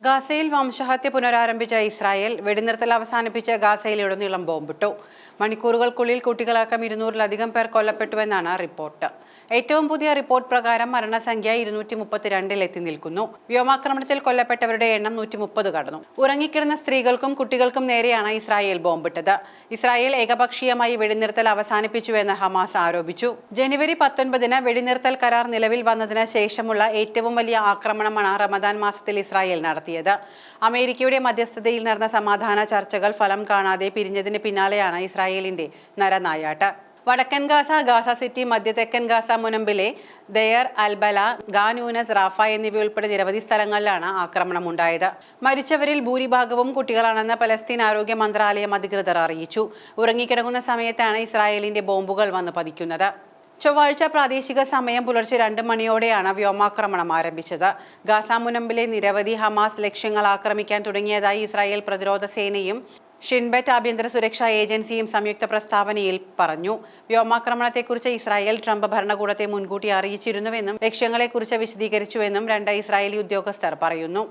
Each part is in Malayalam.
ഗാസയിൽ വംശഹത്യ പുനരാരംഭിച്ച ഇസ്രായേൽ വെടിനിർത്തൽ അവസാനിപ്പിച്ച് ഗാസയിലുടനീളം ബോംബിട്ടു. മണിക്കൂറുകൾക്കുള്ളിൽ കുട്ടികളടക്കം 200-ലധികം പേർ കൊല്ലപ്പെട്ടുവെന്നാണ് റിപ്പോർട്ട്. ഏറ്റവും പുതിയ റിപ്പോർട്ട് പ്രകാരം മരണസംഖ്യ 232-ൽ എത്തി നിൽക്കുന്നു. വ്യോമാക്രമണത്തിൽ കൊല്ലപ്പെട്ടവരുടെ എണ്ണം 130 കടന്നു. ഉറങ്ങിക്കിടന്ന സ്ത്രീകൾക്കും കുട്ടികൾക്കും നേരെയാണ് ഇസ്രായേൽ ബോംബിട്ടത്. ഇസ്രായേൽ ഏകപക്ഷീയമായി വെടിനിർത്തൽ അവസാനിപ്പിച്ചുവെന്ന് ഹമാസ് ആരോപിച്ചു. ജനുവരി 19-ന് വെടിനിർത്തൽ കരാർ നിലവിൽ വന്നതിന് ശേഷമുള്ള ഏറ്റവും വലിയ ആക്രമണമാണ് റമദാൻ മാസത്തിൽ ഇസ്രായേൽ നടത്തിയത്. അമേരിക്കയുടെ മധ്യസ്ഥതയിൽ നടന്ന സമാധാന ചർച്ചകൾ ഫലം കാണാതെ പിരിഞ്ഞതിന് പിന്നാലെയാണ് ഇസ്രായേലിന്റെ നരനായാട്ട്. വടക്കൻ ഗാസ, ഗാസ സിറ്റി, മധ്യ തെക്കൻ ഗാസ മുനമ്പിലെ Deir al Balah, Khan Younis, Rafah എന്നിവയുൾപ്പെടെ നിരവധി സ്ഥലങ്ങളിലാണ് ആക്രമണമുണ്ടായത്. മരിച്ചവരിൽ ഭൂരിഭാഗവും കുട്ടികളാണെന്ന് പലസ്തീൻ ആരോഗ്യ മന്ത്രാലയം അധികൃതർ അറിയിച്ചു. ഉറങ്ങിക്കിടങ്ങുന്ന സമയത്താണ് ഇസ്രായേലിന്റെ ബോംബുകൾ വന്ന് പതിക്കുന്നത്. ചൊവ്വാഴ്ച പ്രാദേശിക സമയം പുലർച്ചെ 2 മണിയോടെയാണ് വ്യോമാക്രമണം ആരംഭിച്ചത്. ഗാസ മുനമ്പിലെ നിരവധി ഹമാസ് ലക്ഷ്യങ്ങൾ ആക്രമിക്കാൻ തുടങ്ങിയതായി ഇസ്രായേൽ പ്രതിരോധ സേനയും ഷിൻബെറ്റ് ആഭ്യന്തര സുരക്ഷാ ഏജൻസിയും സംയുക്ത പ്രസ്താവനയിൽ പറഞ്ഞു. വ്യോമാക്രമണത്തെക്കുറിച്ച് ഇസ്രായേൽ ട്രംപ് ഭരണകൂടത്തെ മുൻകൂട്ടി അറിയിച്ചിരുന്നുവെന്നും ലക്ഷ്യങ്ങളെക്കുറിച്ച് വിശദീകരിച്ചുവെന്നും 2 ഇസ്രായേലി ഉദ്യോഗസ്ഥർ പറയുന്നു.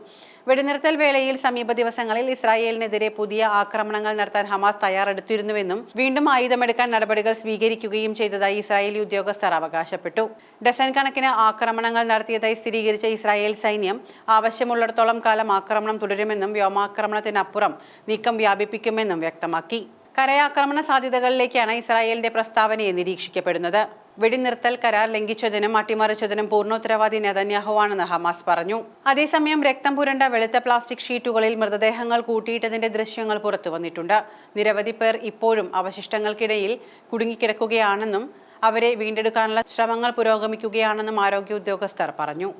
വെടിനിർത്തൽ വേളയിൽ സമീപ ദിവസങ്ങളിൽ ഇസ്രായേലിനെതിരെ പുതിയ ആക്രമണങ്ങൾ നടത്താൻ ഹമാസ് തയ്യാറെടുത്തിരുന്നുവെന്നും വീണ്ടും ആയുധമെടുക്കാൻ നടപടികൾ സ്വീകരിക്കുകയും ചെയ്തതായി ഇസ്രായേലി ഉദ്യോഗസ്ഥർ അവകാശപ്പെട്ടു. ഡസൻ കണക്കിന് ആക്രമണങ്ങൾ നടത്തിയതായി സ്ഥിരീകരിച്ച ഇസ്രായേൽ സൈന്യം ആവശ്യമുള്ളിടത്തോളം കാലം ആക്രമണം തുടരുമെന്നും വ്യോമാക്രമണത്തിനപ്പുറം നീക്കം വ്യാപിപ്പിക്കുമെന്നും വ്യക്തമാക്കി. കരയാക്രമണ സാധ്യതകളിലേക്കാണ് ഇസ്രായേലിന്റെ പ്രസ്താവനയെ നിരീക്ഷിക്കപ്പെടുന്നത്. വെടിനിർത്തൽ കരാർ ലംഘിച്ചതിനും അട്ടിമറിച്ചതിനും പൂർണ്ണോത്തരവാദി നെതന്യാഹുവാണെന്ന് ഹമാസ് പറഞ്ഞു. അതേസമയം രക്തം പുരണ്ട വെളുത്ത പ്ലാസ്റ്റിക് ഷീറ്റുകളിൽ മൃതദേഹങ്ങൾ കൂട്ടിയിട്ടതിന്റെ ദൃശ്യങ്ങൾ പുറത്തു വന്നിട്ടുണ്ട്. നിരവധി പേർ ഇപ്പോഴും അവശിഷ്ടങ്ങൾക്കിടയിൽ കുടുങ്ങിക്കിടക്കുകയാണെന്നും അവരെ വീണ്ടെടുക്കാനുള്ള ശ്രമങ്ങൾ പുരോഗമിക്കുകയാണെന്നും ആരോഗ്യ ഉദ്യോഗസ്ഥർ പറഞ്ഞു.